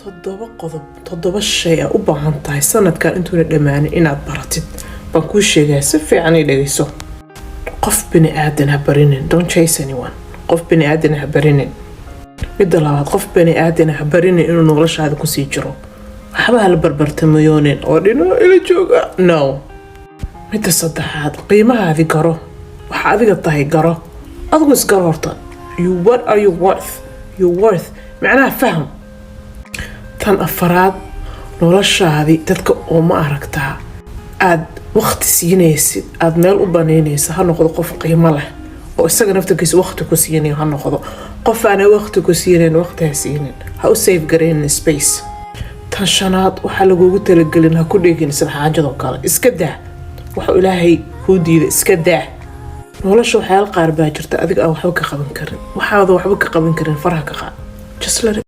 toddoba shay u baahan tahay sanadkan intuuna dhamaanin inaad baratid baan kuu sheegaa si fiican ii dhageyso. qof bini aadan ha barinin, don't chase anyone. qof bini aadan ha barinin. midda labaad, qof bini aadan ha barinin inuu noloshaada kusii jiro. waxba hala barbartamayoonin oo dhino ila jooga, no. midda saddexaad, qiimahaadi garo. waxa adiga tahay garo. adigu isgaro horta. What are you worth? You're worth macnaha faham. tan afaraad, noloshaadii dadka oo ma aragtaa aad waqti siinaysid, aad meel u banaynaysa, ha noqdo qof qiimo leh oo isaga naftigiisa waqti ku siinayo, ha noqdo qof aan waqti ku siinayn, waqti ha siinin, ha u save garaynin space. tan shanaad, waxaa lagugu talagelin ha ku dhegin sida xaajadoo kale, iska daa wuxuu ilaahay kuu diida, iska daa. nolosha waxyaal qaar baa jirta adiga aan waxba ka qaban karin, waxaada waxba ka qaban karin faraha ka qaad, just let it